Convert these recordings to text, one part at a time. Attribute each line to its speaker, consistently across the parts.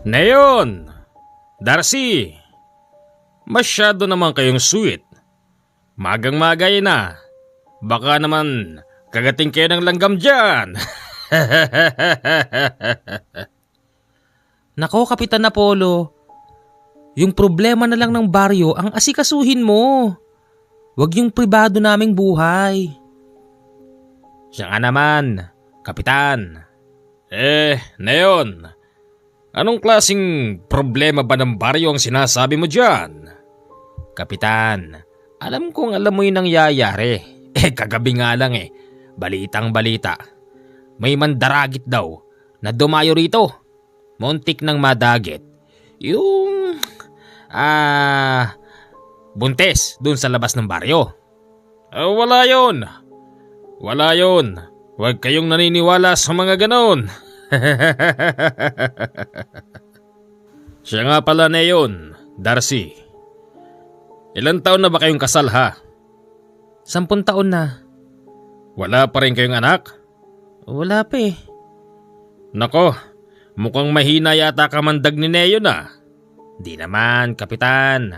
Speaker 1: Neon! Darcy! Masyado naman kayong sweet. Magang-magay na. Baka naman kagating kayo ng langgam dyan.
Speaker 2: Nako, Kapitan Apollo. Yung problema na lang ng baryo ang asikasuhin mo. Huwag yung pribado naming buhay.
Speaker 1: Siya nga naman, Kapitan. Neon, anong klaseng problema ba ng baryo ang sinasabi mo dyan?
Speaker 2: Kapitan, alam kong alam mo yung nangyayari.
Speaker 1: Kagabi nga lang balitang balita. May mandaragit daw na dumayo rito. Muntik nang madagit. Yung buntes dun sa labas ng baryo. Wala yon. Wala yon. Huwag kayong naniniwala sa mga ganon. Siya nga pala na yun, Darcy. Ilan taon na ba kayong kasal ha?
Speaker 2: 10 taon na.
Speaker 1: Wala pa rin kayong anak?
Speaker 2: Wala pa eh.
Speaker 1: Nako, mukhang mahina yata kamandag ni Neo na.
Speaker 2: Di naman, Kapitan.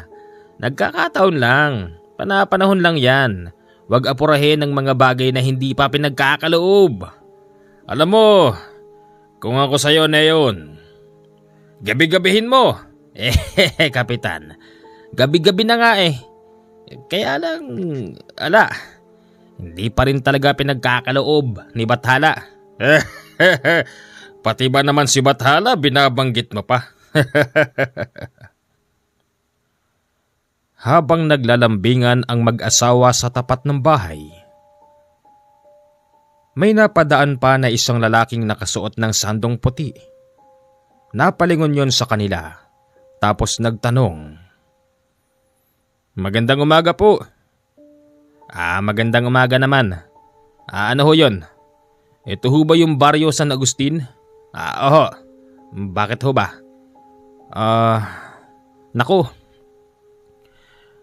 Speaker 2: Nagkakataon lang. Panapanahon lang yan. Huwag apurahin ng mga bagay na hindi pa pinagkakaloob.
Speaker 1: Alam mo, kung ako sa'yo, Neon, gabi-gabihin mo.
Speaker 2: Kapitan, gabi-gabi na nga eh. Kaya lang, hindi pa rin talaga pinagkakaloob ni Bathala.
Speaker 1: Pati ba naman si Bathala binabanggit mo pa?
Speaker 2: Habang naglalambingan ang mag-asawa sa tapat ng bahay, may napadaan pa na isang lalaking nakasuot ng sandong puti. Napalingon yon sa kanila, tapos nagtanong,
Speaker 1: "Magandang umaga po."
Speaker 2: Magandang umaga naman. Ano ho yun? Ito ho ba yung baryo San Agustin?
Speaker 1: Oho.
Speaker 2: Bakit ho ba? Naku.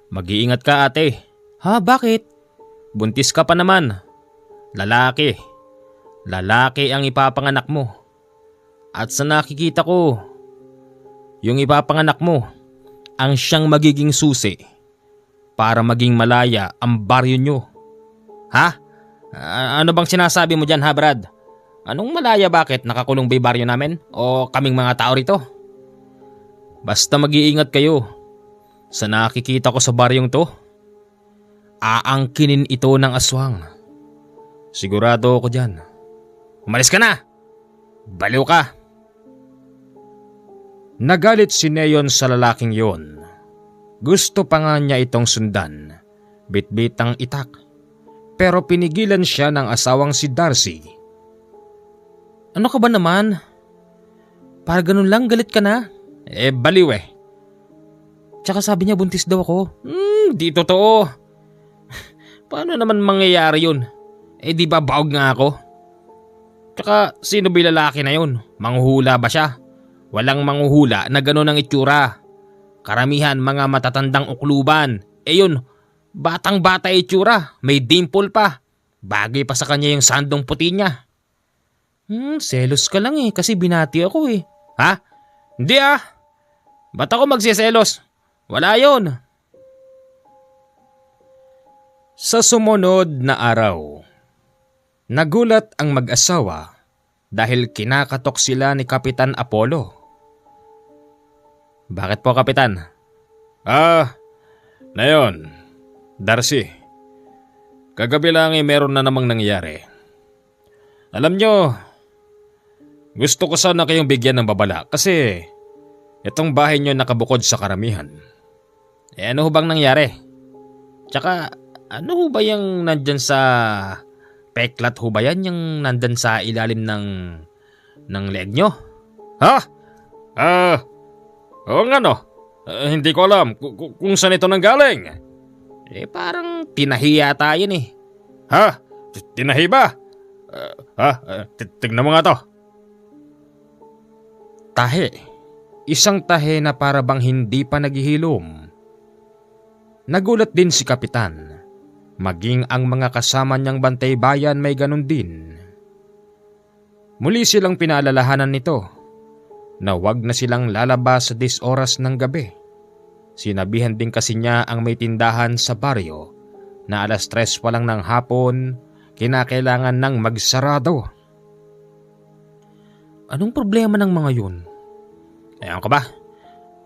Speaker 2: Mag-iingat ka, ate. Ha, bakit? Buntis ka pa naman. Lalaki. Lalaki ang ipapanganak mo. At sa nakikita ko, yung ipapanganak mo ang siyang magiging susi para maging malaya ang baryo nyo. Ha? Ano bang sinasabi mo dyan ha, Brad? Anong malaya, bakit? Nakakulong ba yung baryo namin? O kaming mga tao rito? Basta mag-iingat kayo. Sa nakikita ko sa baryong to, aangkinin ito ng aswang. Sigurado ako dyan. Umalis ka na! Baliw ka! Nagalit si Neon sa lalaking yon. Gusto pa nga niya itong sundan, bitbitang itak. Pero pinigilan siya ng asawang si Darcy. Ano ka ba naman? Para ganun lang galit ka na? Baliw eh. Tsaka sabi niya buntis daw ako. Di totoo. Paano naman mangyayari yun? Di ba baog nga ako? Tsaka sino ba yung lalaki na yun? Manghuhula ba siya? Walang manghuhula na gano'n ang itsura. Karamihan mga matatandang ukluban. Yun, batang-bata itsura. May dimple pa. Bagay pa sa kanya yung sandong puti niya. Selos ka lang kasi binati ako eh. Ha? Hindi Ba't ako magsiselos? Wala yon. Sa sumunod na araw, nagulat ang mag-asawa dahil kinakatok sila ni Kapitan Apollo. Bakit po, Kapitan?
Speaker 1: Neon, Darcy, kagabi lang meron na namang nangyari. Alam nyo, gusto ko sana kayong bigyan ng babala kasi itong bahay nyo nakabukod sa karamihan.
Speaker 2: Ano ho bang nangyari? Tsaka ano ho ba yung nandyan sa peklat ho ba yan? Yung nandyan sa ilalim ng leg nyo?
Speaker 1: Ha? Oo nga no. Hindi ko alam kung saan ito nanggaling.
Speaker 2: Parang tinahiya tayo
Speaker 1: Ha? Tinahi ba? Tignan mo nga to.
Speaker 2: Tahe. Isang tahe na para bang hindi pa naghihilom. Nagulat din si Kapitan. Maging ang mga kasama niyang bantay bayan may ganun din. Muli silang pinaalalahanan nito na wag na silang lalabas sa 10 oras ng gabi. Sinabihan din kasi niya ang may tindahan sa baryo na 3:00 pa lang ng hapon kinakailangan ng magsarado. Anong problema ng mga yun? Ewan ko ba?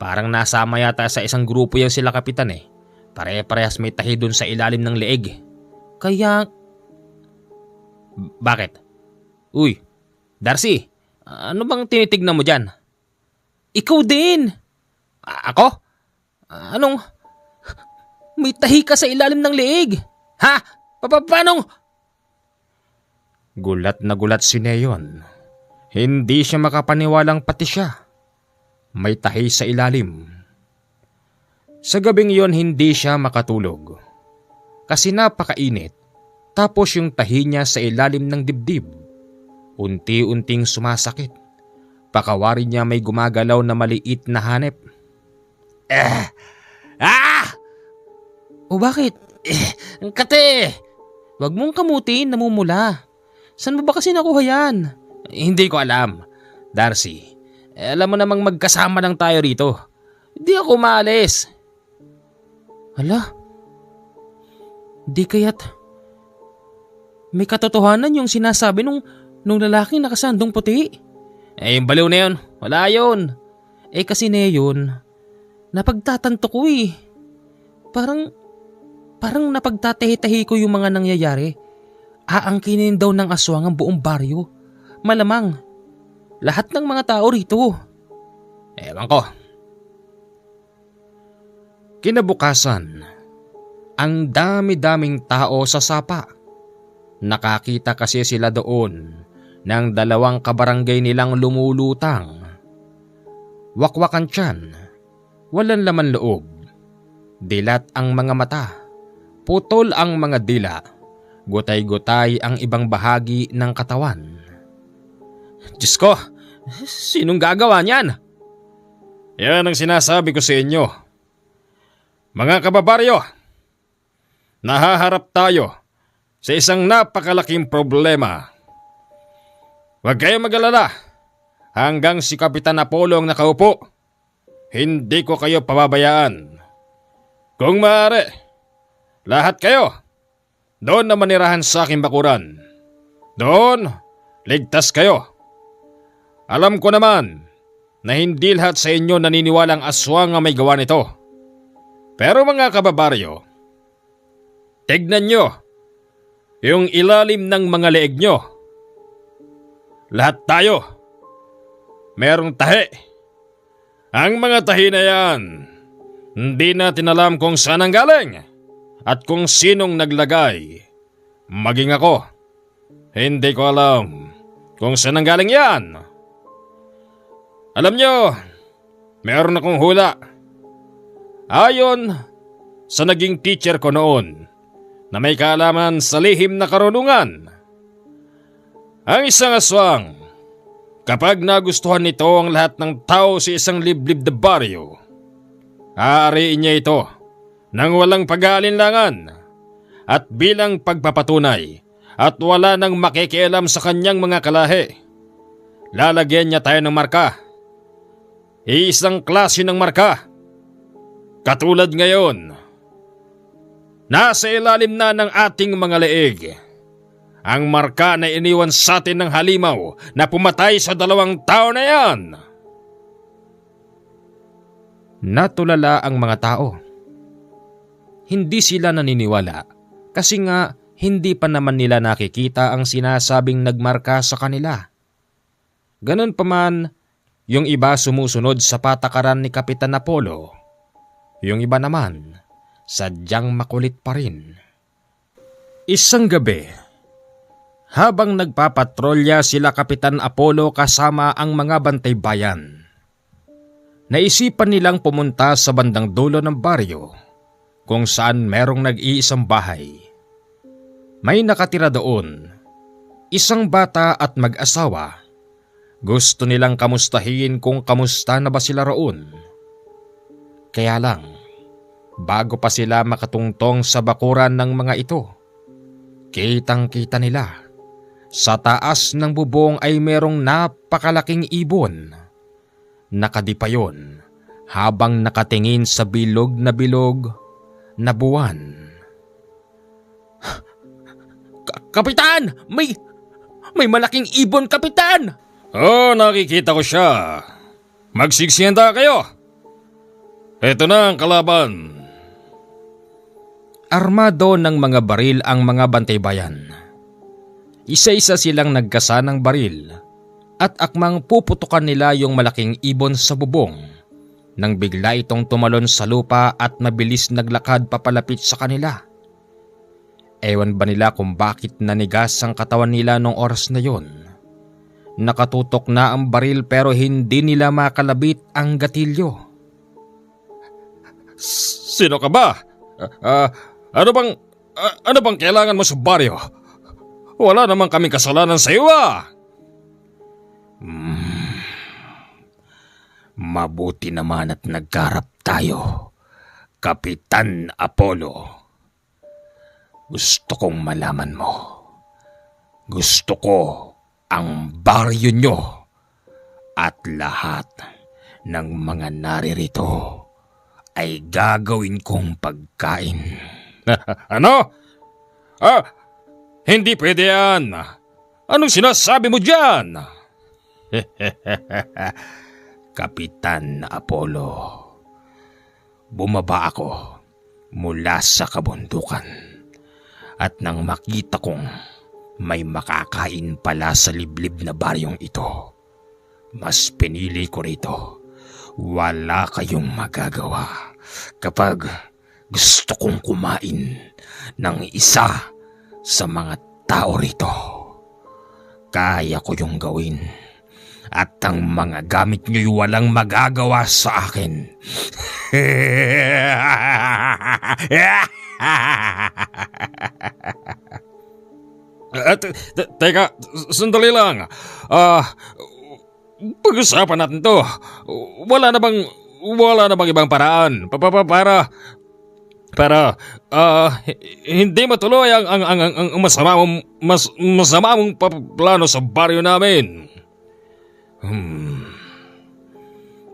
Speaker 2: Parang nasama yata sa isang grupo yan sila kapitan eh. Pare-parehas may tahi dun sa ilalim ng leeg. Kaya... Bakit? Uy, Darcy, ano bang tinitignan mo dyan? Ikaw din! Ako? Anong... May tahi ka sa ilalim ng leeg? Ha? Paano? Gulat na gulat si Neon. Hindi siya makapaniwalang pati siya may tahi sa ilalim. Sa gabing yon hindi siya makatulog kasi napakainit, tapos yung tahi niya sa ilalim ng dibdib unti-unting sumasakit. Pakawari niya may gumagalaw na maliit na hanep. O bakit? Kate! Wag mong kamutin, namumula. Saan mo ba kasi nakuha yan? Hindi ko alam, Darcy. Alam mo namang magkasama lang tayo rito. Hindi ako maalis. Hala? Di kaya't may katotohanan yung sinasabi nung lalaking nakasandong puti? Yung baliw na yun, wala yun. Kasi na yun, napagtatanto ko eh. Parang napagtatahi-tahi ko yung mga nangyayari. Aangkinin daw ng aswang ang buong baryo. Malamang, lahat ng mga tao rito. Ewan ko. Kinabukasan, ang dami-daming tao sa sapa. Nakakita kasi sila doon ng 2 kabarangay nilang lumulutang. Wakwakan tiyan, walang laman loob. Dilat ang mga mata, putol ang mga dila, gutay-gutay ang ibang bahagi ng katawan. Diyos ko, sinong gagawa niyan? Yan ang sinasabi ko sa inyo. Mga kababaryo, nahaharap tayo sa isang napakalaking problema. Huwag kayong mag-alala. Hanggang si Kapitan Apollo ang nakaupo, hindi ko kayo pababayaan. Kung maaari, lahat kayo, doon na manirahan sa aking bakuran. Doon, ligtas kayo. Alam ko naman na hindi lahat sa inyo naniniwalang aswang ang may gawa nito. Pero mga kababaryo, tignan nyo yung ilalim ng mga leeg nyo. Lahat tayo, merong tahi. Ang mga tahi na yan, hindi natin alam kung saan ang galing at kung sinong naglagay. Maging ako, hindi ko alam kung saan ang galing yan. Alam nyo, meron akong hula. Ayon sa naging teacher ko noon na may kaalaman sa lihim na karunungan. Ang isang aswang, kapag nagustuhan nito ang lahat ng tao sa isang liblib na baryo, aariin niya ito nang walang pag-aalinlangan at bilang pagpapatunay at wala nang makikialam sa kanyang mga kalahi. Lalagyan niya tayo ng marka. Isang klase ng marka. Katulad ngayon, nasa ilalim na ng ating mga leeg ang marka na iniwan sa atin ng halimaw na pumatay sa 2 tao na yan. Natulala ang mga tao. Hindi sila naniniwala kasi nga hindi pa naman nila nakikita ang sinasabing nagmarka sa kanila. Ganun pa man, yung iba sumusunod sa patakaran ni Kapitan Apollo. Yung iba naman, sadyang makulit pa rin. Isang gabi, habang nagpapatrolya sila Kapitan Apollo kasama ang mga bantay bayan, naisipan nilang pumunta sa bandang dulo ng baryo kung saan merong nag-iisang bahay. May nakatira doon, isang bata at mag-asawa. Gusto nilang kamustahin kung kamusta na ba sila roon. Kaya lang, bago pa sila makatungtong sa bakuran ng mga ito, kitang-kita nila, sa taas ng bubong ay merong napakalaking ibon Nakadipa yun habang nakatingin sa bilog na buwan. Kapitan! May malaking ibon, Kapitan!
Speaker 1: Oh, nakikita ko siya. Magsiksiyanda kayo. Ito na ang kalaban.
Speaker 2: Armado ng mga baril ang mga bantay-bayan. Isa-isa silang nagkasa ng baril at akmang puputukan nila yung malaking ibon sa bubong nang bigla itong tumalon sa lupa at mabilis naglakad papalapit sa kanila. Ewan ba nila kung bakit nanigas ang katawan nila nung oras na yon? Nakatutok na ang baril pero hindi nila makalabit ang gatilyo.
Speaker 1: Sino ka ba? Ano bang kailangan mo sa baryo? Wala namang kaming kasalanan sa iyo
Speaker 2: Mabuti naman at nagkarap tayo, Kapitan Apollo. Gusto kong malaman mo. Gusto ko ang baryo nyo at lahat ng mga naririto ay gagawin kong pagkain.
Speaker 1: Ano? Hindi pwede yan. Anong sinasabi mo dyan?
Speaker 2: Kapitan Apollo, bumaba ako mula sa kabundukan at nang makita kong may makakain pala sa liblib na baryong ito, mas pinili ko rito. Wala kayong magagawa kapag gusto kong kumain ng isa sa mga tao rito. Kaya ko yung gawin at ang mga gamit nyo'y walang magagawa sa akin.
Speaker 1: Teka, sandali lang. Pag-usapan natin to. Wala na bang ibang paraan para hindi matuloy ang masama mong plano sa baryo namin?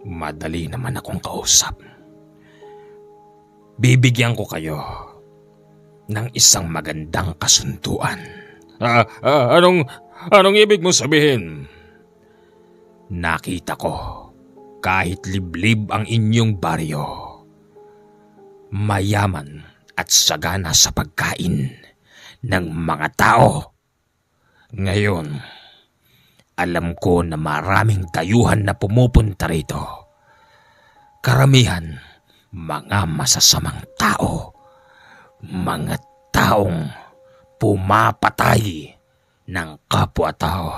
Speaker 2: Madali naman akong kausap. Bibigyan ko kayo ng isang magandang kasunduan.
Speaker 1: Anong ibig mong sabihin?
Speaker 2: Nakita ko kahit liblib ang inyong baryo, mayaman at sagana sa pagkain ng mga tao. Ngayon, alam ko na maraming dayuhan na pumupunta rito. Karamihan, mga masasamang tao. Mga taong pumapatay ng kapwa-tao.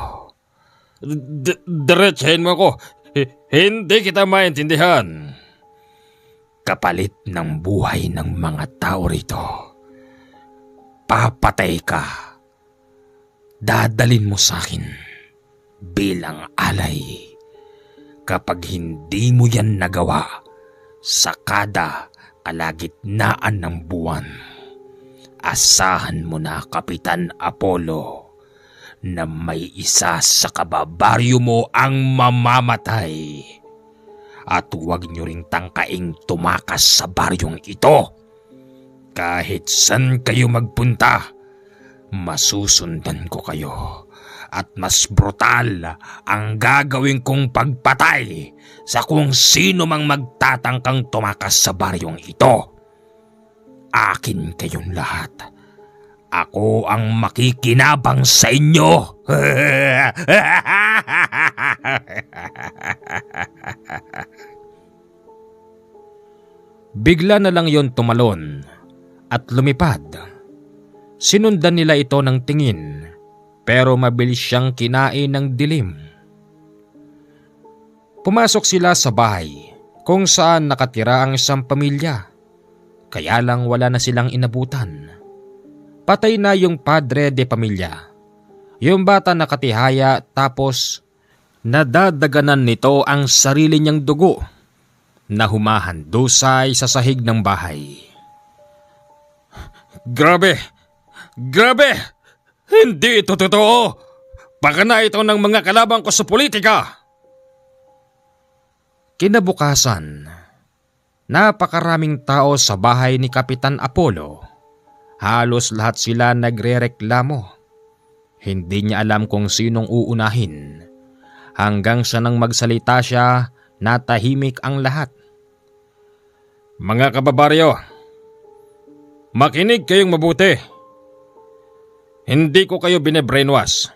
Speaker 1: Diretsahin mo ako. Hindi kita maintindihan.
Speaker 2: Kapalit ng buhay ng mga tao rito, papatay ka. Dadalin mo sa akin bilang alay. Kapag hindi mo yan nagawa sa kada kalagitnaan ng buwan, asahan mo na, Kapitan Apollo, na may isa sa kababaryo mo ang mamamatay. At huwag niyo ring tangkaing tumakas sa baryong ito. Kahit saan kayo magpunta, masusundan ko kayo. At mas brutal ang gagawin kong pagpatay sa kung sino mang magtatangkang tumakas sa baryong ito. Akin kayong lahat. Ako ang makikinabang sa inyo. Bigla na lang yon tumalon at lumipad. Sinundan nila ito ng tingin pero mabilis siyang kinain ng dilim. Pumasok sila sa bahay kung saan nakatira ang isang pamilya. Kaya lang wala na silang inabutan. Patay na yung padre de pamilya. Yung bata nakatihaya tapos nadadaganan nito ang sarili niyang dugo na humahandusay sa sahig ng bahay.
Speaker 1: Grabe! Grabe! Hindi ito totoo! Baka na ito ng mga kalabang ko sa politika!
Speaker 2: Kinabukasan, napakaraming tao sa bahay ni Kapitan Apollo. Halos lahat sila nagrereklamo. Hindi niya alam kung sinong uunahin. Hanggang siya nang magsalita siya, natahimik ang lahat.
Speaker 1: Mga kababaryo, makinig kayong mabuti. Hindi ko kayo bine-brainwash.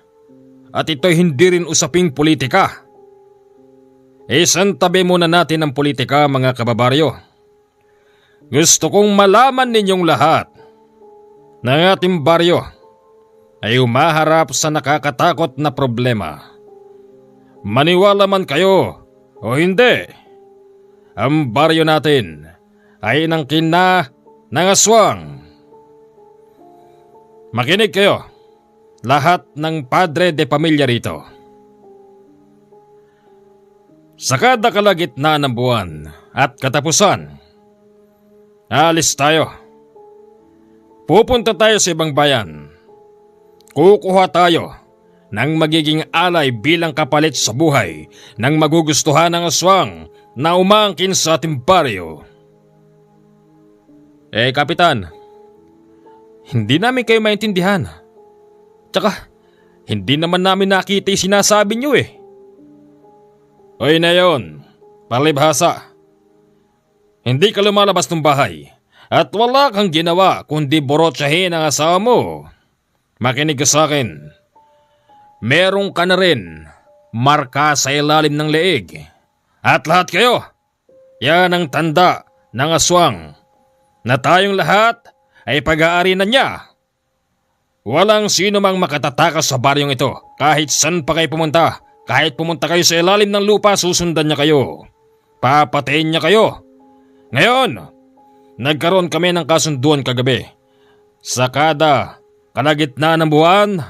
Speaker 1: At ito'y hindi rin usaping politika. Isantabi muna natin ang politika, mga kababaryo. Gusto kong malaman ninyong lahat na ang ating baryo ay umaharap sa nakakatakot na problema. Maniwala man kayo o hindi, ang baryo natin ay inangkin na ng aswang. Makinig kayo, lahat ng padre de pamilya rito. Sa kada kalagitnaan ng buwan at katapusan, alis tayo. Pupunta tayo sa ibang bayan. Kukuha tayo ng magiging alay bilang kapalit sa buhay ng magugustuhan ng aswang na umangkin sa ating baryo.
Speaker 2: Kapitan, hindi namin kayo maintindihan. Tsaka, hindi naman namin nakita yung sinasabi niyo eh.
Speaker 1: Oy na yun, palibhasa. Hindi ka lumalabas ng bahay at wala kang ginawa kundi borotsahin ang asawa mo. Makinig ka sa akin. Meron ka na rin marka sa ilalim ng leeg. At lahat kayo, yan ang tanda ng aswang na tayong lahat ay pag-aari na niya. Walang sino mang makatatakas sa baryong ito kahit saan pa kayo pumunta. Kahit pumunta kayo sa ilalim ng lupa, susundan niya kayo. Papatayin niya kayo. Ngayon, nagkaroon kami ng kasunduan kagabi. Sa kada kalagitnaan ng buwan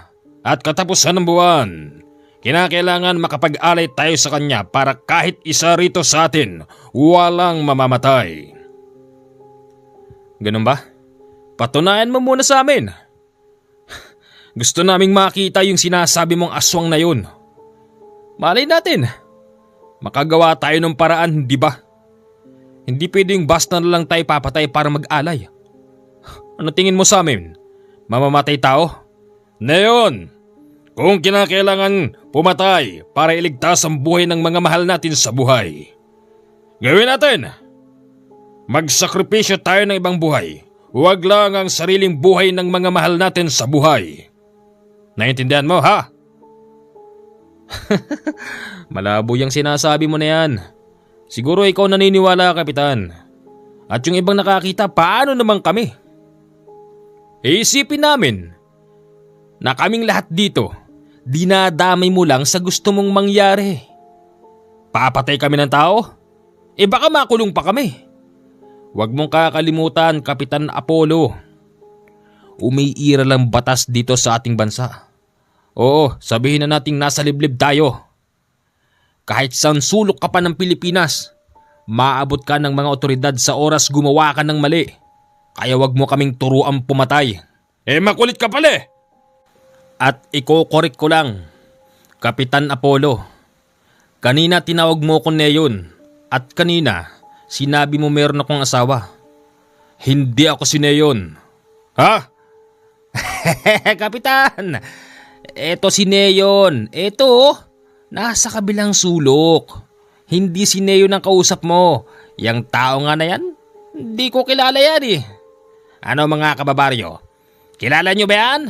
Speaker 1: at katapusan ng buwan, kinakailangan makapag-alay tayo sa kanya para kahit isa rito sa atin walang mamamatay.
Speaker 2: Ganun ba? Patunayan mo muna sa amin. Gusto naming makita yung sinasabi mong aswang na yun. Malay natin, makagawa tayo ng paraan, di ba? Hindi pwedeng basta na lang tayo papatay para mag-alay. Ano tingin mo sa amin? Mamamatay tao?
Speaker 1: Ngayon, kung kinakailangan pumatay para iligtas ang buhay ng mga mahal natin sa buhay, gawin natin. Magsakripisyo tayo ng ibang buhay. Huwag lang ang sariling buhay ng mga mahal natin sa buhay. Naintindihan mo, ha?
Speaker 2: Malabo yung sinasabi mo na yan. Siguro ikaw naniniwala, Kapitan. At yung ibang nakakita, paano naman kami? Iisipin namin na kaming lahat dito, dinadamay mo lang sa gusto mong mangyari. Papatay kami ng tao? Baka makulong pa kami. Huwag mong kakalimutan, Kapitan Apollo. Umiiral ang batas dito sa ating bansa. Oo, sabihin na nating nasa liblib tayo. Kahit saan sulok ka pa ng Pilipinas, maabot ka ng mga otoridad sa oras gumawa ka ng mali. Kaya wag mo kaming turuan pumatay.
Speaker 1: Makulit ka pala eh.
Speaker 2: At iko-correct ko lang, Kapitan Apollo. Kanina tinawag mo ko Neyon at kanina sinabi mo meron akong asawa. Hindi ako si Neyon.
Speaker 1: Ha?
Speaker 2: Kapitan, eto si Neyon. Eto, nasa kabilang sulok. Hindi si Neyon ang kausap mo. Yang tao nga na yan, hindi ko kilala yan eh. Ano mga kababaryo, kilala nyo ba yan?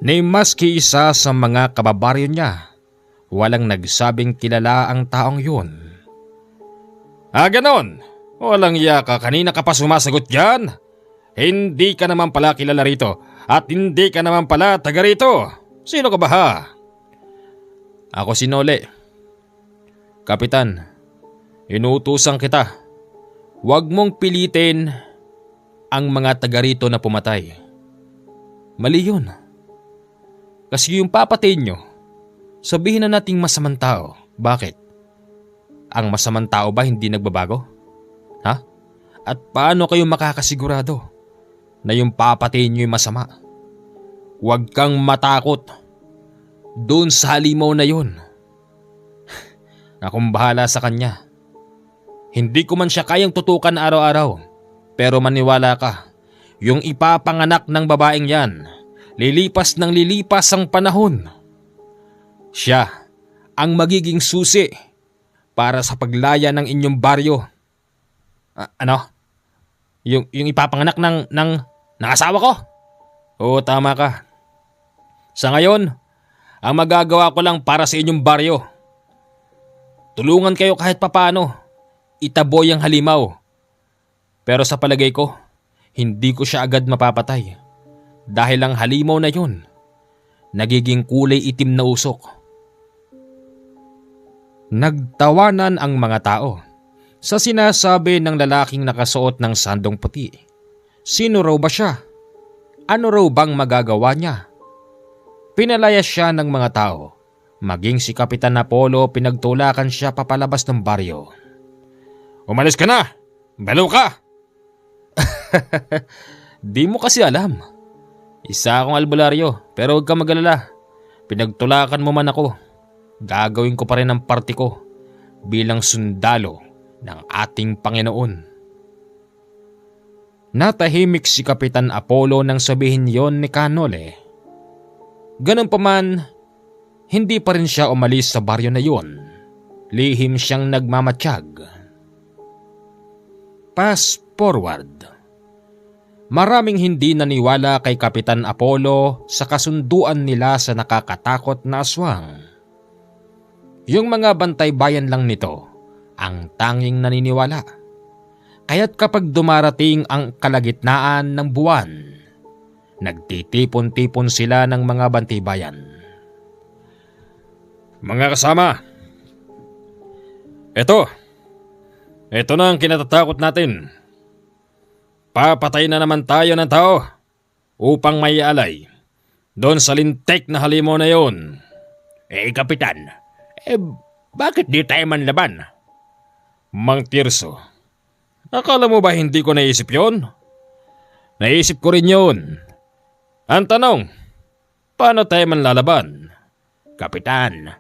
Speaker 2: Ni maski isa sa mga kababaryo niya, walang nagsabing kilala ang taong yun.
Speaker 1: Ganon. Walang iya ka, kanina ka pa sumasagot dyan. Hindi ka naman pala kilala rito at hindi ka naman pala taga rito. Sino ka ba ha?
Speaker 2: Ako si Nole. Kapitan, inuutusan kita. Huwag mong pilitin ang mga taga rito na pumatay. Mali yun. Kasi yung papatayin nyo, sabihin na nating masamang tao. Bakit? Ang masamang tao ba hindi nagbabago? Ha? At paano kayo makakasigurado na yung papatayin nyo yung masama? Huwag kang matakot doon sa halimaw na yun. Akong bahala sa kanya. Hindi ko man siya kayang tutukan araw-araw, pero maniwala ka, yung ipapanganak ng babaeng yan, lilipas ng lilipas ang panahon. Siya ang magiging susi para sa paglaya ng inyong baryo. Ano? Yung ipapanganak ng asawa ko? Oo, tama ka. Sa ngayon, ang magagawa ko lang para sa inyong baryo. Tulungan kayo kahit papano. Itaboy ang halimaw. Pero sa palagay ko, hindi ko siya agad mapapatay. Dahil ang halimaw na yun, nagiging kulay itim na usok. Nagtawanan ang mga tao sa sinasabi ng lalaking nakasuot ng sandong puti. Sino raw ba siya? Ano raw bang magagawa niya? Pinalaya siya ng mga tao. Maging si Kapitan Apollo, pinagtulakan siya papalabas ng baryo. Umalis ka na! Balo ka! Di mo kasi alam. Isa akong albularyo, pero huwag ka mag-alala. Pinagtulakan mo man ako. Gagawin ko pa rin ang parte ko bilang sundalo ng ating Panginoon. Natahimik si Kapitan Apollo nang sabihin yon ni Canole. Ganun pa man, hindi pa rin siya umalis sa baryo na yon. Lihim siyang nagmamatsyag. Fast forward. Maraming hindi naniwala kay Kapitan Apollo sa kasunduan nila sa nakakatakot na aswang. Yung mga bantay bayan lang nito ang tanging naniniwala. Kaya't kapag dumarating ang kalagitnaan ng buwan, nagtitipon-tipon sila ng mga bantay bayan. Mga kasama, Ito na ang kinatatakot natin. Papatay na naman tayo ng tao upang may alay doon sa lintek na halimaw na yon. Kapitan, bakit di tayo manlaban? Mang Tirso, akala mo ba hindi ko naisip yon? Naisip ko rin yon. Ang tanong, paano tayo manlalaban? Kapitan,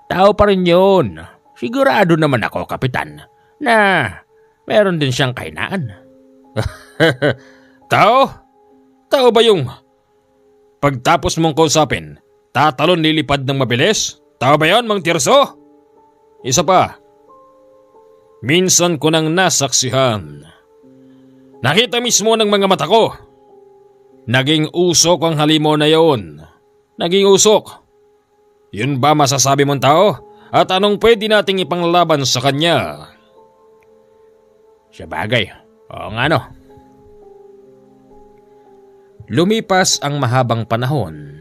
Speaker 2: tao pa rin yun. Sigurado naman ako, Kapitan, na meron din siyang kahinaan. Tao? Tao ba yung pagtapos mong kausapin, tatalon lilipad ng mabilis? Tao ba yun, Mang Tirso? Isa pa, minsan ko nang nasaksihan. Nakita mismo ng mga mata ko. Naging usok ang halimaw na yon. Naging usok. Yun ba masasabi mong tao? At anong pwede nating ipanglaban sa kanya? Sabagay, oo nga no. Lumipas ang mahabang panahon.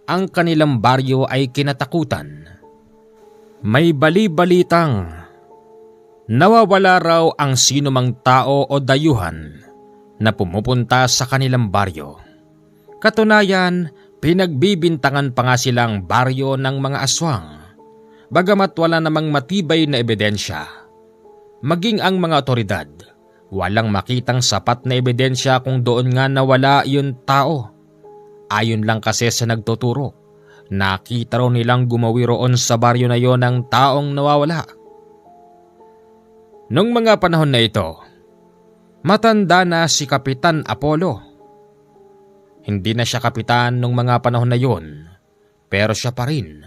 Speaker 2: Ang kanilang baryo ay kinatakutan. May bali-balitang nawawala raw ang sinumang tao o dayuhan na pumupunta sa kanilang baryo. Katunayan, pinagbibintangan pa nga silang baryo ng mga aswang. Bagamat wala namang matibay na ebidensya. Maging ang mga otoridad, walang makitang sapat na ebidensya kung doon nga nawala yun tao. Ayon lang kasi sa nagtuturo, nakita raw nilang gumawi roon sa baryo na yon ng taong nawawala. Nung mga panahon na ito, matanda na si Kapitan Apollo. Hindi na siya kapitan nung mga panahon na yon, pero siya pa rin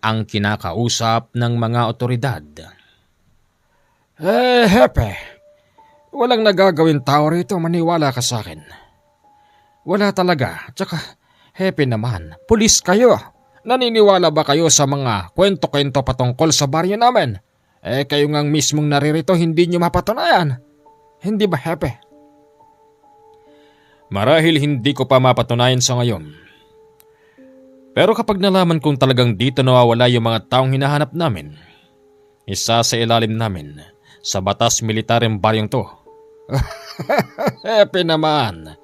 Speaker 2: ang kinakausap ng mga otoridad. Hepe, walang nagagawin tao rito, maniwala ka sa akin. Wala talaga, tsaka hepe naman, pulis kayo. Naniniwala ba kayo sa mga kwento-kwento patungkol sa baryo namin? Kayo ngang mismong naririto hindi nyo mapatunayan. Hindi ba, hepe? Marahil hindi ko pa mapatunayan sa ngayon. Pero kapag nalaman kong talagang dito nawawala yung mga taong hinahanap namin, isa sa ilalim namin sa batas militareng baryong to. Hepe naman.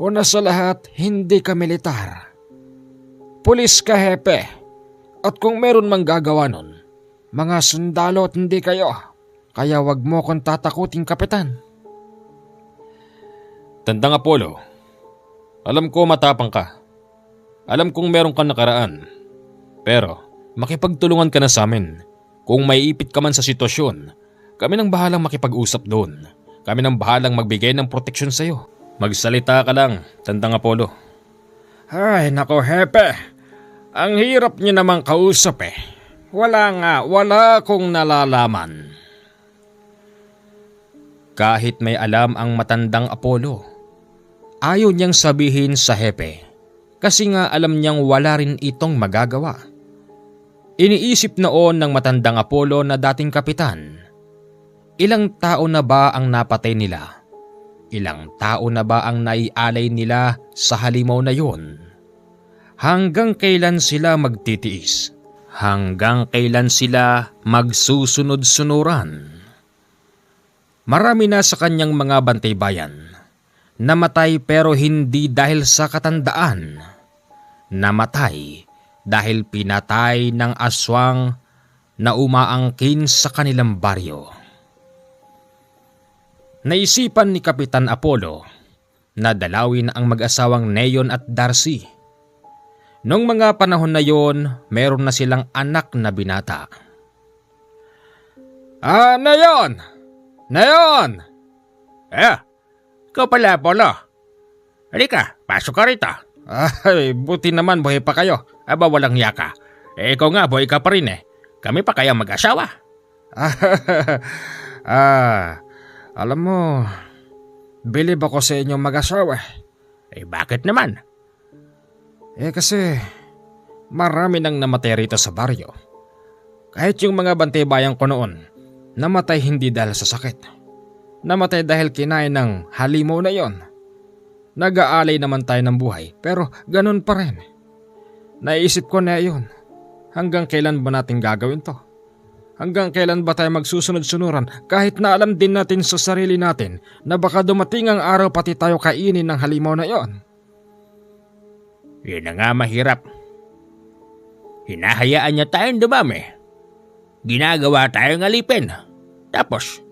Speaker 2: Una sa lahat, hindi ka militar. Pulis ka, hepe. At kung meron mang gagawa nun, mga sundalo at hindi kayo. Kaya wag mo kong tatakutin, kapitan. Tandang Apollo, alam ko matapang ka. Alam kong meron kang nakaraan. Pero makipagtulungan ka na sa amin.
Speaker 1: Kung may ipit ka man sa sitwasyon, kami nang bahalang makipag-usap doon. Kami nang bahalang magbigay ng proteksyon sa'yo. Magsalita ka lang, Tandang Apollo.
Speaker 2: Ay, nako Hepe. Ang hirap niyo namang kausap eh. Wala akong nalalaman. Kahit may alam ang matandang Apollo, ayaw niyang sabihin sa Hepe kasi nga alam niyang wala rin itong magagawa. Iniisip noon ng matandang Apollo na dating kapitan, ilang tao na ba ang napatay nila? Ilang tao na ba ang naialay nila sa halimaw na yun? Hanggang kailan sila magtitiis? Hanggang kailan sila magsusunod-sunuran? Marami na sa kanyang mga bantay bayan. Namatay pero hindi dahil sa katandaan. Namatay dahil pinatay ng aswang na umaangkin sa kanilang baryo. Naisipan ni Kapitan Apollo na dalawin ang mag-asawang Neyon at Darcy. Noong mga panahon na yon, meron na silang anak na binata. Neyon! Neyon!
Speaker 1: Ikaw pala, Apollo. Halika, pasok ka rito.
Speaker 2: Ay, buti naman buhay pa kayo.
Speaker 1: Aba, walang yaka. Ikaw nga, buhay ka pa rin eh. Kami pa kaya mag-asawa.
Speaker 2: Alam mo, bilib ako sa inyong mag-asawa.
Speaker 1: Bakit naman?
Speaker 2: Kasi marami nang namatay rito sa baryo. Kahit yung mga bantay-bayan ko noon, namatay hindi dahil sa sakit. Namatay dahil kinain ng halimaw na yon. Nag-aalay naman tayo ng buhay, pero ganun pa rin. Naisip ko na yun, hanggang kailan ba natin gagawin to? Hanggang kailan ba tayo magsusunod-sunuran kahit na alam din natin sa sarili natin na baka dumating ang araw pati tayo kainin ng halimaw na yon?
Speaker 1: Yun na nga mahirap. Hinahayaan niya tayong dumami. Ginagawa tayong alipin. Tapos,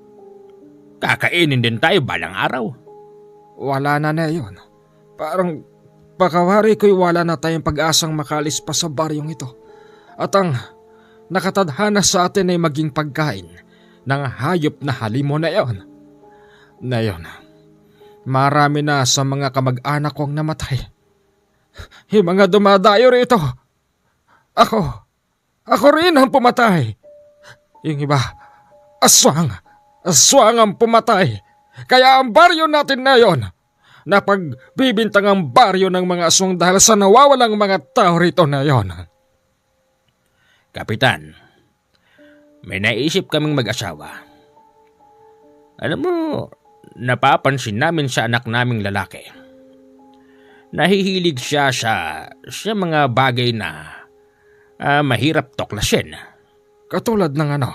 Speaker 1: kakainin din tayo balang araw.
Speaker 2: Wala na yun. Parang pakawari ko'y wala na tayong pag-asang makalis pa sa baryong ito. At ang nakatadhana sa atin ay maging pagkain ng hayop na halimaw na yon. Marami na sa mga kamag-anak kong namatay. Yung mga dumadayo rito. Ako rin ang pumatay. Yung iba, aswang ang pumatay. Kaya ang baryo natin na yon, napagbibintang ang baryo ng mga aswang dahil sa nawawalang mga tao rito na yon.
Speaker 1: Kapitan, may naisip kaming mag-asawa. Alam mo, napapansin namin sa anak naming lalaki. Nahihilig siya sa mga bagay na mahirap tuklasin.
Speaker 2: Katulad ng ano?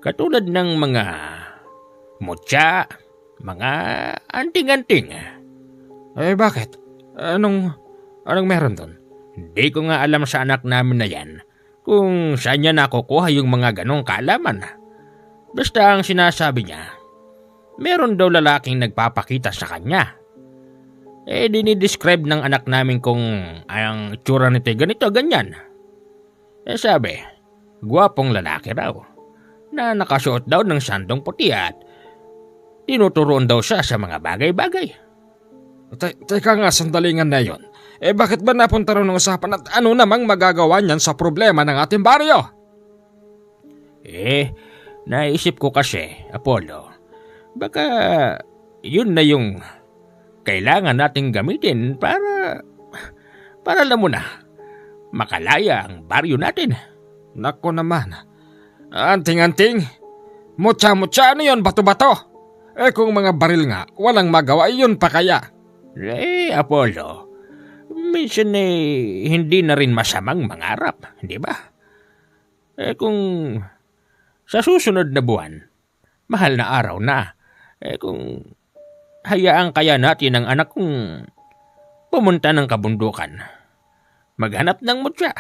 Speaker 1: Katulad ng mga mutya, mga anting-anting.
Speaker 2: Bakit? Anong meron doon?
Speaker 1: Hindi ko nga alam sa anak namin na yan kung saan niya nakukuha yung mga ganong kaalaman. Basta ang sinasabi niya, meron daw lalaking nagpapakita sa kanya. Dinidescribe ng anak namin kung ang itsura nito ganito, ganyan. Sabi, gwapong lalaki raw, na nakasuot daw ng sandong puti at tinuturuan daw siya sa mga bagay-bagay.
Speaker 2: Teka nga, sandalingan na yon. Bakit ba napunta rin ng usapan at ano namang magagawa niyan sa problema ng ating baryo?
Speaker 1: Naisip ko kasi, Apollo, baka yun na yung kailangan nating gamitin para alam mo na, makalaya ang baryo natin.
Speaker 2: Nako naman, anting-anting, mutya-mutya ano yun, bato-bato? Kung mga baril nga, walang magawa, yun pa kaya?
Speaker 1: Apollo, minsan hindi na rin masamang mangarap, di ba? Kung sa susunod na buwan, mahal na araw na, kung hayaan kaya natin ang anak kong pumunta ng kabundukan, maghanap ng mutya.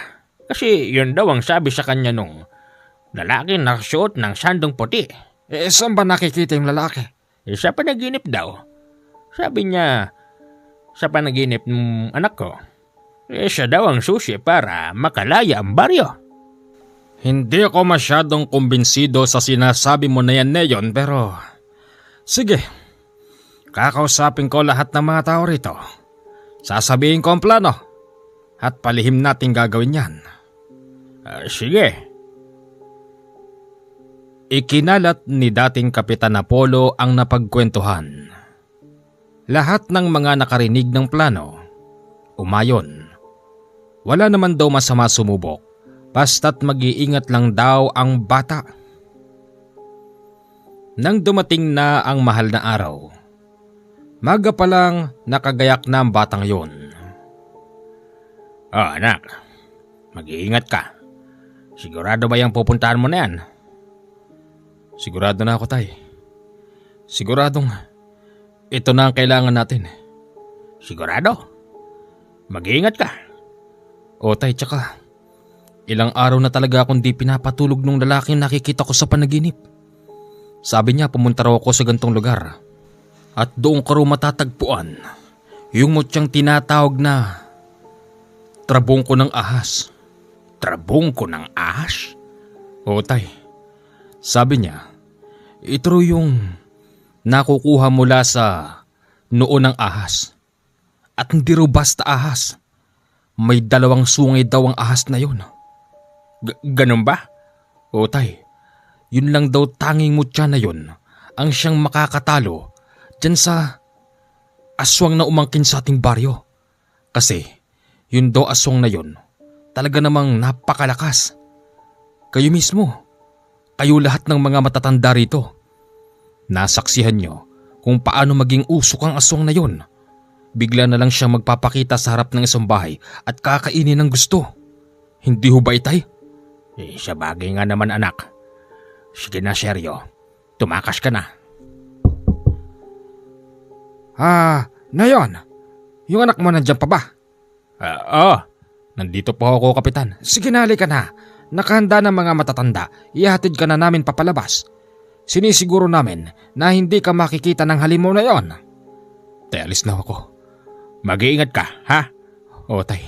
Speaker 1: Kasi yun daw ang sabi sa kanya nung lalaki na nakasuot ng sandong puti.
Speaker 2: Saan ba nakikita yung lalaki?
Speaker 1: Sa panaginip daw. Sabi niya, sa panaginip ng anak ko, siya daw ang susi para makalaya ang baryo.
Speaker 2: Hindi ako masyadong kumbinsido sa sinasabi mo na yan, Neyon, pero sige, kakausapin ko lahat ng mga tao rito. Sasabihin ko ang plano at palihim natin gagawin yan.
Speaker 1: Sige.
Speaker 2: Ikinalat ni dating Kapitan Apollo ang napagkwentuhan. Lahat ng mga nakarinig ng plano, umayon. Wala naman daw masama sumubok, basta't mag-iingat lang daw ang bata. Nang dumating na ang mahal na araw, maga pa lang nakagayak na ang batang yon.
Speaker 1: Anak, mag-iingat ka. Sigurado ba yung pupuntahan mo na yan?
Speaker 2: Sigurado na ako, tay. Siguradong ito na ang kailangan natin.
Speaker 1: Sigurado? Mag-iingat ka.
Speaker 2: O tay, tsaka ilang araw na talaga akong di pinapatulog nung lalaking nakikita ko sa panaginip. Sabi niya pumunta raw ako sa gantong lugar at doon ko raw matatagpuan yung mutyang tinatawag na trabong ko ng ahas.
Speaker 1: Trabong ko ng ahas?
Speaker 2: O tay, sabi niya, ito raw yung nakukuha mula sa noo ng ahas. At hindi raw basta ahas. May 2 sungay daw ang ahas na yun.
Speaker 1: Ganun ba?
Speaker 2: O tay, yun lang daw tanging mutya na yun ang siyang makakatalo dyan sa aswang na umangkin sa ating baryo. Kasi yun daw aswang na yun talaga namang napakalakas. Kayo mismo, kayo lahat ng mga matatanda rito, nasaksihan nyo kung paano maging usok ang aswang na yun. Bigla na lang siyang magpapakita sa harap ng isang bahay at kakainin ng gusto. Hindi ho ba itay?
Speaker 1: Sa bagay nga naman, anak. Sige na, seryo. Tumakas ka na.
Speaker 2: Nayon, yung anak mo nandiyan pa ba?
Speaker 1: Nandito po ako, Kapitan.
Speaker 2: Sige na, halika na. Nakahanda ng mga matatanda. Ihatid ka na namin papalabas. Sinisiguro namin na hindi ka makikita ng halimaw na yon.
Speaker 1: Tay, alis na ako. Mag-iingat ka, ha?
Speaker 2: O, tay.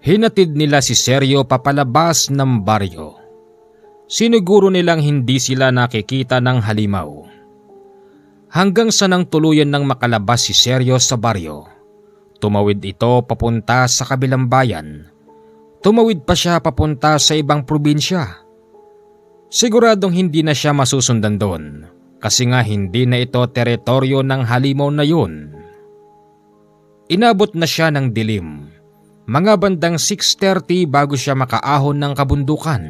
Speaker 2: Hinatid nila si Sergio papalabas ng baryo. Siniguro nilang hindi sila nakikita ng halimaw. Hanggang sa nang tuluyan ng makalabas si Sergio sa baryo, tumawid ito papunta sa kabilang bayan. Tumawid pa siya papunta sa ibang probinsya. Siguradong hindi na siya masusundan doon kasi nga hindi na ito teritoryo ng halimaw na yun. Inabot na siya ng dilim. Mga bandang 6:30 bago siya makaahon ng kabundukan.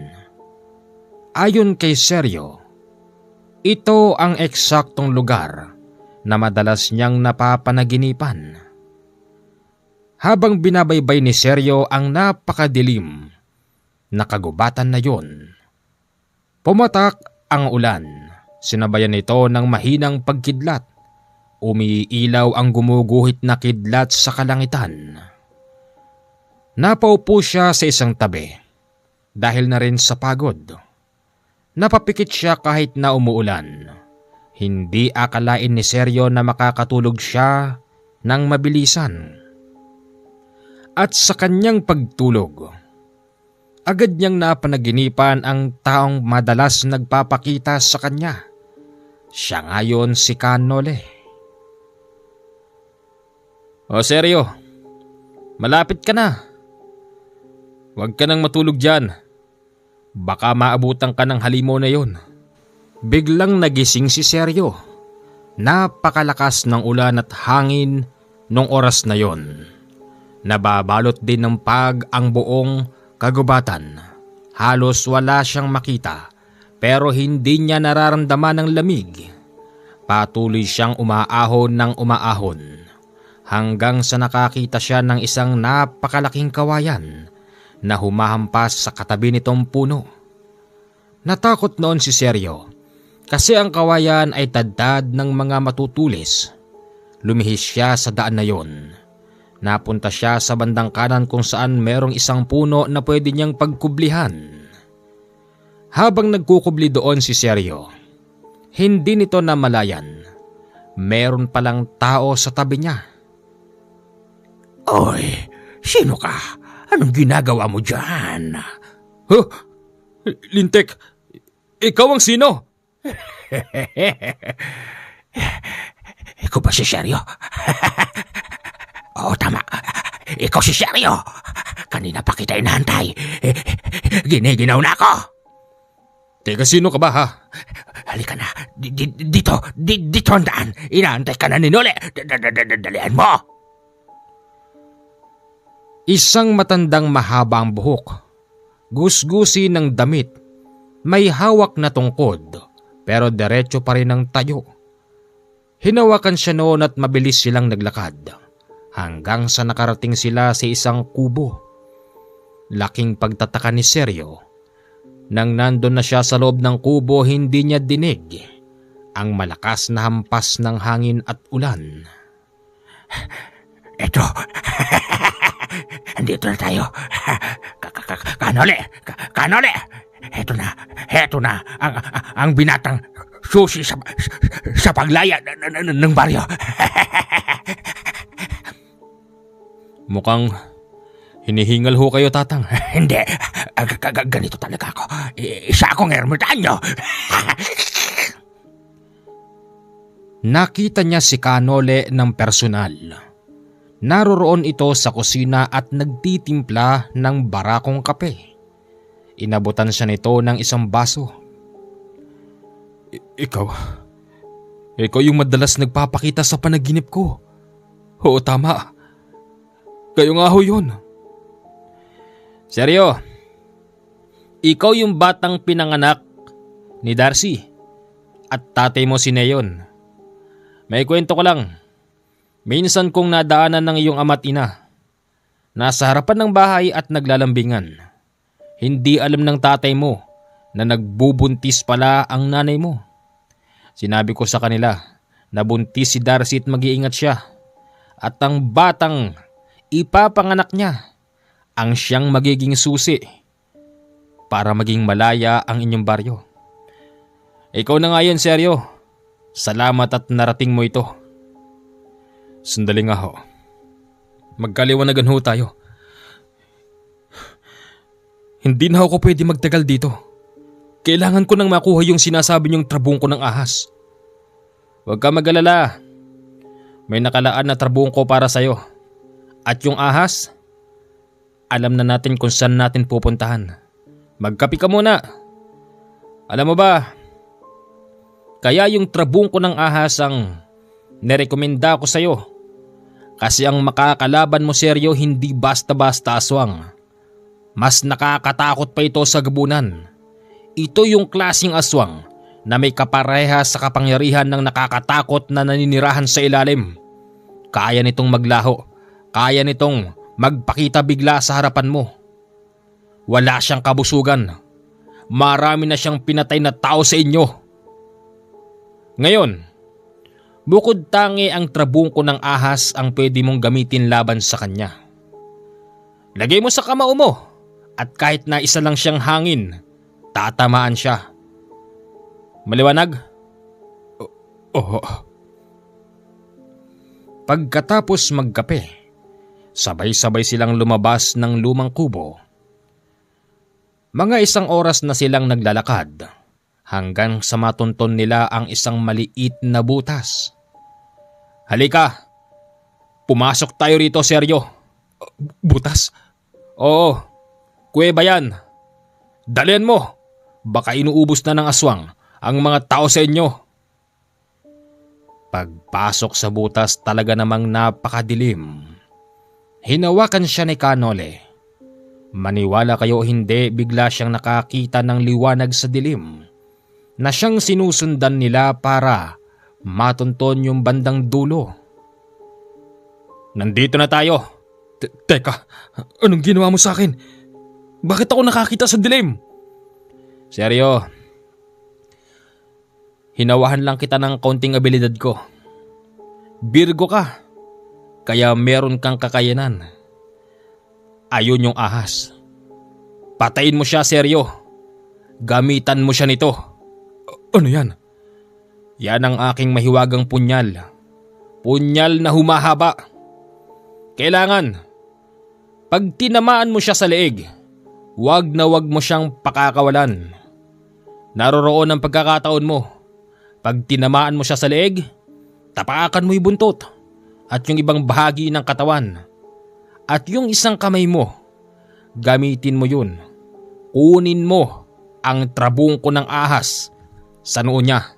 Speaker 2: Ayon kay Sergio, ito ang eksaktong lugar na madalas niyang napapanaginipan. Habang binabaybay ni Sergio ang napakadilim na kagubatan na yon, pumatak ang ulan. Sinabayan ito ng mahinang pagkidlat. Umiilaw ang gumuguhit na kidlat sa kalangitan. Napaupo siya sa isang tabi dahil na rin sa pagod. Napapikit siya kahit na umuulan. Hindi akalain ni Sergio na makakatulog siya ng mabilisan. At sa kanyang pagtulog, agad niyang napanaginipan ang taong madalas nagpapakita sa kanya. Siya ngayon si Canole. O Sergio, malapit ka na. Huwag ka nang matulog dyan. Baka maabutan ka ng halimaw na yon. Biglang nagising si Sergio. Napakalakas ng ulan at hangin nung oras na yon. Nababalot din ng pag ang buong kagubatan. Halos wala siyang makita pero hindi niya nararamdaman ang lamig. Patuloy siyang umaahon ng umaahon hanggang sa nakakita siya ng isang napakalaking kawayan na humahampas sa katabi nitong puno. Natakot noon si Sergio kasi ang kawayan ay tadtad ng mga matutulis. Lumihis siya sa daan na yon. Napunta siya sa bandang kanan kung saan merong isang puno na pwede niyang pagkublihan. Habang nagkukubli doon si Sergio, hindi nito namalayan. Meron palang tao sa tabi niya.
Speaker 1: Oy, sino ka?
Speaker 3: Anong ginagawa mo dyan?
Speaker 1: Huh? Lintik, ikaw ang sino?
Speaker 3: Ikaw ba si Seryo? Oo, tama. Ikaw si Seryo. Kanina pa kita inahantay. Giniginaw na ako.
Speaker 1: Teka, sino ka ba ha?
Speaker 3: Halika na. Dito ang daan. Inaantay ka na ni Noli. Dalian mo.
Speaker 2: Isang matandang mahaba ang buhok, gusgusi ng damit, may hawak na tungkod, pero diretso pa rin ang tayo. Hinawakan siya noon at mabilis silang naglakad, hanggang sa nakarating sila sa isang kubo. Laking pagtataka ni Seryo. Nang nandun na siya sa loob ng kubo, hindi niya dinig ang malakas na hampas ng hangin at ulan.
Speaker 3: Ito. Andito na tayo. Kanoli. Heto na. Ang binatang susi sa paglaya ng baryo.
Speaker 1: Mukhang hinihingal ho kayo, Tatang.
Speaker 3: Hindi. Ganito talaga ako. Isa akong ermitanyo.
Speaker 2: Nakita niya si Kanole ng personal. Naroroon ito sa kusina at nagtitimpla ng barakong kape. Inabutan siya nito ng isang baso. Ikaw yung madalas nagpapakita sa panaginip ko. Oo, tama. Kayo nga ho yun.
Speaker 1: Seryo, ikaw yung batang pinanganak ni Darcy at tatay mo si Neon. May kwento ko lang. Minsan kong nadaanan ng iyong ama't ina. Nasa harapan ng bahay at naglalambingan. Hindi alam ng tatay mo na nagbubuntis pala ang nanay mo. Sinabi ko sa kanila na buntis si Darcy at mag-iingat siya. At ang batang ipapanganak niya ang siyang magiging susi para maging malaya ang inyong baryo. Ikaw na nga yun, Seryo. Salamat at narating mo ito. Sandali nga ho. Magkaliwanagan ho tayo. Hindi na ako pwede magtagal dito. Kailangan ko nang makuha yung sinasabi niyong trabungko ng ahas. Huwag ka mag-alala. May nakalaan na trabungko para sa'yo. At yung ahas, alam na natin kung saan natin pupuntahan. Magkapi ka muna. Alam mo ba, kaya yung trabungko ng ahas ang nirekomenda ko sa'yo. Kasi ang makakalaban mo, Seryo, hindi basta-basta aswang. Mas nakakatakot pa ito sa gabunan. Ito yung klaseng aswang na may kapareha sa kapangyarihan ng nakakatakot na naninirahan sa ilalim. Kaya nitong maglaho. Kaya nitong magpakita bigla sa harapan mo. Wala siyang kabusugan. Marami na siyang pinatay na tao sa inyo. Ngayon, bukod tangi ang trabungko ng ahas ang pwede mong gamitin laban sa kanya. Lagay mo sa kamao mo at kahit na isa lang siyang hangin, tatamaan siya. Maliwanag? Oo. Pagkatapos magkape, sabay-sabay silang lumabas ng lumang kubo. Mga 1 oras na silang naglalakad hanggang sa matunton nila ang isang maliit na butas. Halika, pumasok tayo rito, Seryo. Butas? Oo, kuweba yan. Dalian mo, baka inuubos na ng aswang ang mga tao sa inyo. Pagpasok sa butas talaga namang napakadilim. Hinawakan siya ni Kanole. Maniwala kayo o hindi, bigla siyang nakakita ng liwanag sa dilim na siyang sinusundan nila para matunton yung bandang dulo. Nandito na tayo. Teka, anong ginawa mo sa akin? Bakit ako nakakita sa dilim? Seryo, hinawahan lang kita ng kaunting abilidad ko. Virgo ka, kaya meron kang kakayanan. Ayun yung ahas. Patayin mo siya, Seryo. Gamitan mo siya nito. Ano yan? Yan ang aking mahiwagang punyal. Punyal na humahaba. Kailangan
Speaker 2: Pag tinamaan mo siya sa leeg, wag na wag mo siyang pakakawalan. Naroroon ang pagkakataon mo. Pag tinamaan mo siya sa leeg, tapakan mo yung buntot at yung ibang bahagi ng katawan. At yung isang kamay mo, gamitin mo yun. Kunin mo ang trabungko ng ahas sa noo niya.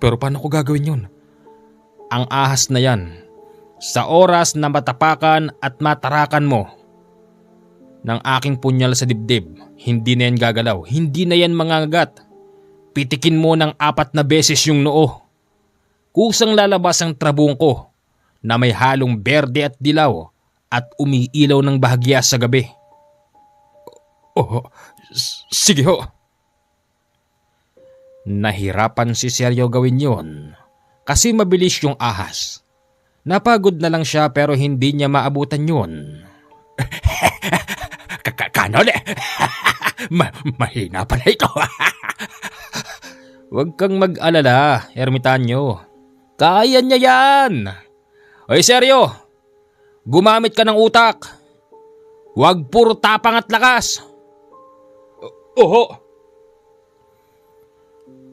Speaker 2: Pero paano ko gagawin yun? Ang ahas na yan, sa oras na matapakan at matarakan mo ng aking punyal sa dibdib, hindi na yan gagalaw, hindi na yan mangangagat. Pitikin mo ng 4 na beses yung noo. Kusang lalabas ang trabungko na may halong berde at dilaw at umiilaw ng bahagya sa gabi. Sige ho. Nahirapan si Seryo gawin yon kasi mabilis yung ahas. Napagod na lang siya pero hindi niya maabutan yun.
Speaker 3: Kanole, mahina pala ito.
Speaker 2: Huwag kang mag-alala, ermitanyo. Kaya niya yan. Oy Seryo, gumamit ka ng utak. Huwag puro tapang at lakas. Oho.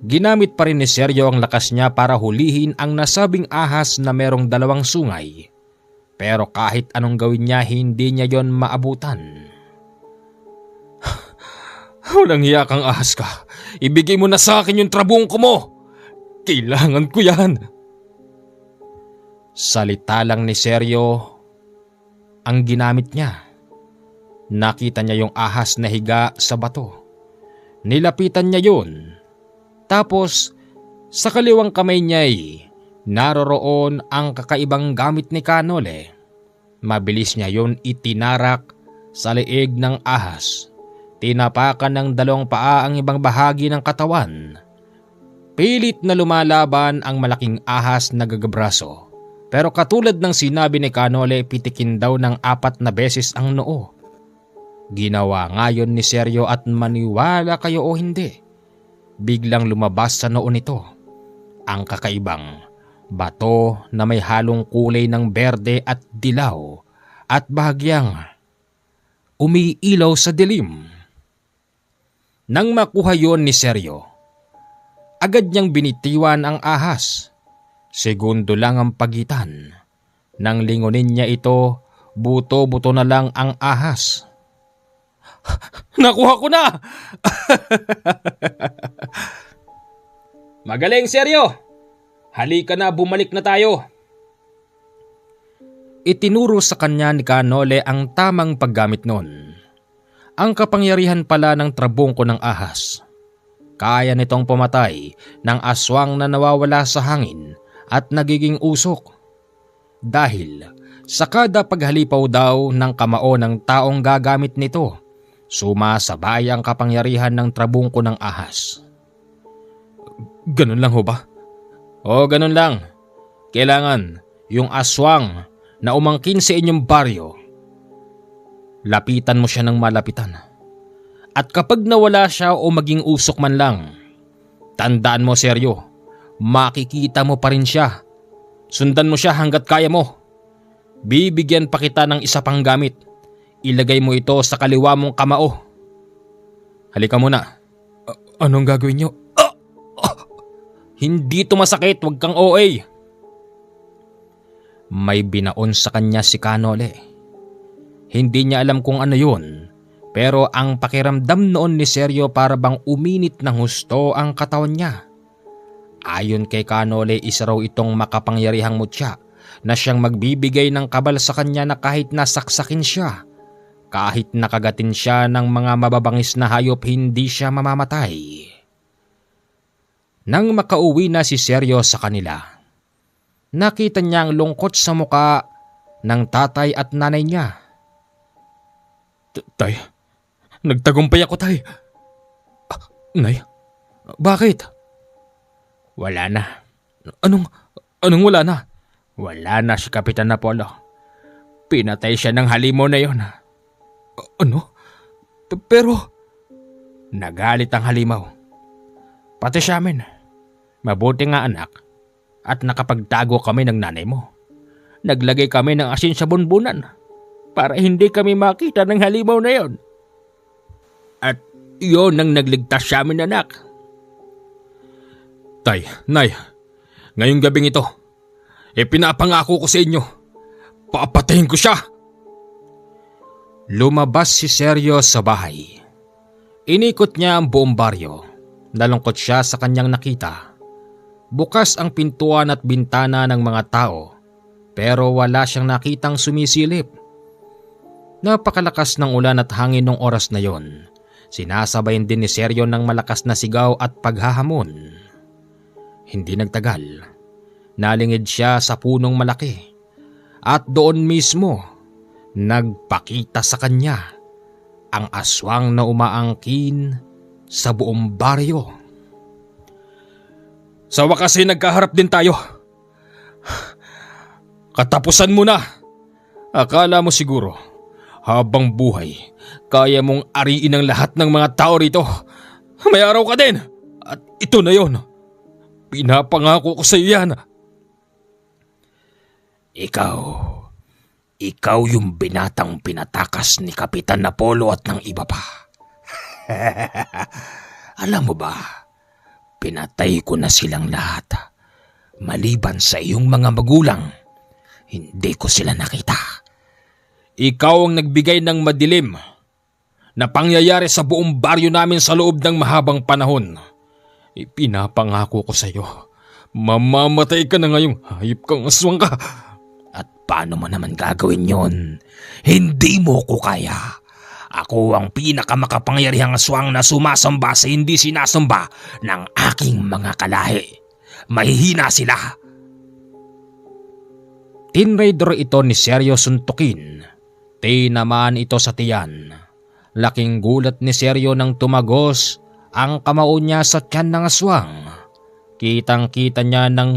Speaker 2: Ginamit pa rin ni Seryo ang lakas niya para hulihin ang nasabing ahas na merong 2 sungay. Pero kahit anong gawin niya, hindi niya yon maabutan. Walang hiya kang ahas ka. Ibigay mo na sa akin yung trabungko mo. Kailangan ko yan. Salita lang ni Seryo ang ginamit niya. Nakita niya yung ahas na higa sa bato. Nilapitan niya yun. Tapos sa kaliwang kamay niya'y naroroon ang kakaibang gamit ni Kanole. Mabilis niya yon itinarak sa leeg ng ahas. Tinapakan ng 2 paa ang ibang bahagi ng katawan. Pilit na lumalaban ang malaking ahas na gagabraso. Pero katulad ng sinabi ni Kanole, pitikin daw ng 4 na beses ang noo. Ginawa ngayon ni Seryo at maniwala kayo o hindi, biglang lumabas sa noo nito ang kakaibang bato na may halong kulay ng berde at dilaw at bahagyang umiilaw sa dilim. Nang makuha yon ni Seryo, agad niyang binitiwan ang ahas. Segundo lang ang pagitan. Nang lingunin niya ito, buto-buto na lang ang ahas. Nakuha ko na! Magaling, Seryo! Halika na, bumalik na tayo. Itinuro sa kanya ni Kanole ang tamang paggamit nun. Ang kapangyarihan pala ng trabungko ng ahas. Kaya nitong pumatay ng aswang na nawawala sa hangin at nagiging usok. Dahil sa kada paghalipaw daw ng kamao ng taong gagamit nito, sumasabay ang kapangyarihan ng trabungko ng ahas. Ganun lang ho ba? Oo, ganun lang. Kailangan yung aswang na umangkin sa inyong baryo, lapitan mo siya ng malapitan. At kapag nawala siya o maging usok man lang, tandaan mo, Seryo, makikita mo pa rin siya. Sundan mo siya hanggat kaya mo. Bibigyan pa kita ng isa pang gamit. Ilagay mo ito sa kaliwa mong kamao. Halika muna. Anong gagawin niyo? Hindi ito masakit, wag kang OA. May binaon sa kanya si Kanole. Hindi niya alam kung ano yun, pero ang pakiramdam noon ni Seryo para bang uminit ng husto ang katawan niya. Ayon kay Kanole, isa raw itong makapangyarihang mutya na siyang magbibigay ng kabal sa kanya na kahit nasaksakin siya, kahit nakagatin siya ng mga mababangis na hayop, hindi siya mamamatay. Nang makauwi na si Seryo sa kanila, nakita niya ang lungkot sa muka ng tatay at nanay niya. Tay, nagtagumpay ako, tay. Nay, bakit? Wala na. Anong wala na? Wala na si Kapitan Apollo. Pinatay siya ng halimaw na yon. Ano? Pero... Nagalit ang halimaw. Pati siya amin. Mabuti nga anak. At nakapagtago kami ng nanay mo. Naglagay kami ng asin sa bunbunan.
Speaker 3: para hindi kami makita ng halimaw na yon. At yon ang nagligtas sa amin, anak.
Speaker 1: Tay, Nay, ngayong gabing ito, pinapangako ko sa inyo, papatayin ko siya.
Speaker 2: Lumabas si Sergio sa bahay. Inikot niya ang buong baryo. Nalungkot siya sa kanyang nakita. Bukas ang pintuan at bintana ng mga tao, pero wala siyang nakitang sumisilip. Napakalakas ng ulan at hangin nung oras na yon. Sinasabayan din ni Sergio ng malakas na sigaw at paghahamon. Hindi nagtagal. Nalingid siya sa punong malaki. At doon mismo, nagpakita sa kanya ang aswang na umaangkin sa buong baryo.
Speaker 1: Sa wakas ay nagkaharap din tayo. Katapusan mo na. Akala mo siguro, habang buhay, kaya mong ariin ang lahat ng mga tao rito. May araw ka din. At ito na yon. Pinapangako ko sa iyo yan.
Speaker 3: Ikaw yung binatang pinatakas ni Kapitan Apollo at ng iba pa. Alam mo ba, pinatay ko na silang lahat. Maliban sa iyong mga magulang, hindi ko sila nakita.
Speaker 1: Ikaw ang nagbigay ng madilim na pangyayari sa buong baryo namin sa loob ng mahabang panahon. Ipinapangako ko sa iyo, mamamatay ka na ngayong hayop kang aswang ka.
Speaker 3: At paano mo naman gagawin yon? Hindi mo ko kaya. Ako ang pinakamakapangyarihang aswang na sumasamba sa hindi sinasamba ng aking mga kalahi. Mahihina sila.
Speaker 2: Tinrader ito ni Sergio suntukin. Tinamaan ito sa tiyan. Laking gulat ni Sergio nang tumagos ang kamao niya sa tiyan ng aswang. Kitang-kita niya nang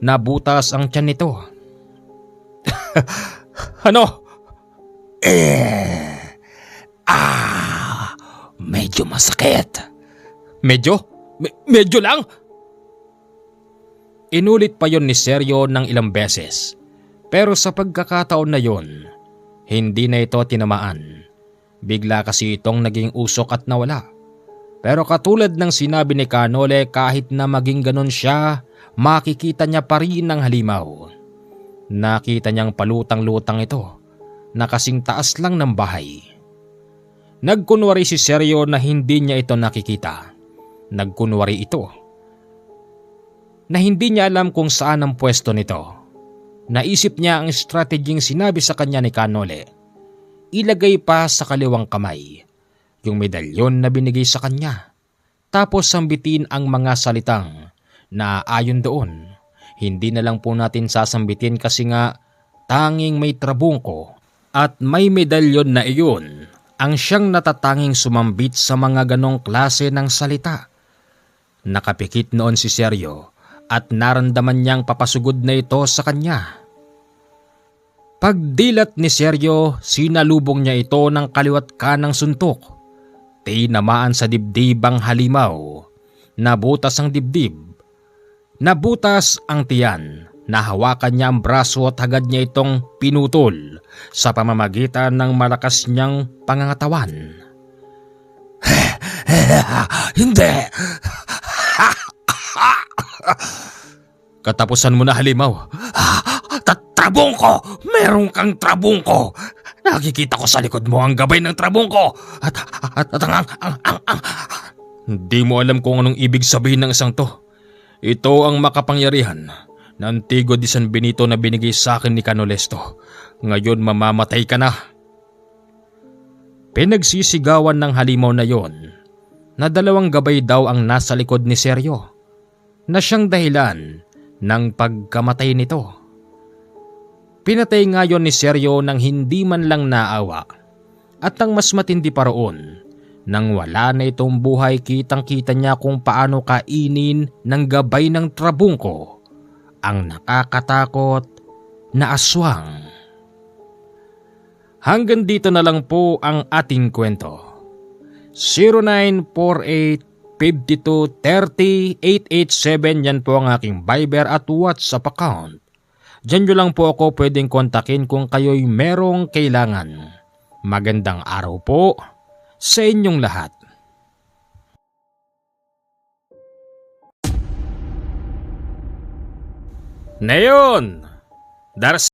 Speaker 2: nabutas ang tiyan nito.
Speaker 1: Ano?
Speaker 3: Medyo masakit.
Speaker 1: Medyo lang?
Speaker 2: Inulit pa yon ni Sergio ng ilang beses. Pero sa pagkakataon na yon, hindi na ito tinamaan. Bigla kasi itong naging usok at nawala. Pero katulad ng sinabi ni Canole, kahit na maging ganon siya, makikita niya pa rin ang halimaw. Nakita niyang palutang-lutang ito, na kasing taas lang ng bahay. Nagkunwari si Sergio na hindi niya ito nakikita. Nagkunwari ito na hindi niya alam kung saan ang pwesto nito. Naisip niya ang strategyeng sinabi sa kanya ni Canole. Ilagay pa sa kaliwang kamay yung medalyon na binigay sa kanya. Tapos sambitin ang mga salitang na ayon doon. Hindi na lang po natin sasambitin kasi nga tanging may trabungko at may medalyon na iyon ang siyang natatanging sumambit sa mga ganong klase ng salita. Nakapikit noon si Sergio at naramdaman niyang papasugod na ito sa kanya. Pagdilat ni Sergio, sinalubong niya ito ng kaliwat kanang suntok. Tinamaan sa dibdib ang halimaw. Nabutas ang dibdib. Nabutas ang tiyan. Nahawakan niya ang braso at hagad niya itong pinutol sa pamamagitan ng malakas niyang pangangatawan.
Speaker 3: Hindi!
Speaker 2: Katapusan mo na, halimaw.
Speaker 3: Trabungko! Meron kang trabungko! Nakikita ko sa likod mo ang gabay ng trabungko! At
Speaker 1: Hindi mo alam kung anong ibig sabihin ng isang to. Ito ang makapangyarihan na Antigo de San Benito na binigay sa akin ni Canolesto. Ngayon mamamatay ka na.
Speaker 2: Pinagsisigawan ng halimaw na yon na dalawang gabay daw ang nasa likod ni Sergio na siyang dahilan ng pagkamatay nito. Pinatay ngayon ni Sergio nang hindi man lang naawa. At ang mas matindi pa roon, nang wala na itong buhay, kitang-kita niya kung paano kainin ng gabay ng trabungko ang nakakatakot na aswang. Hanggang dito na lang po ang ating kwento. 0948-5230-887 yan po ang aking Viber at WhatsApp account. Diyan nyo lang po ako pwedeng kontakin kung kayo'y merong kailangan. Magandang araw po sa inyong lahat.
Speaker 1: Neyon! Darcy!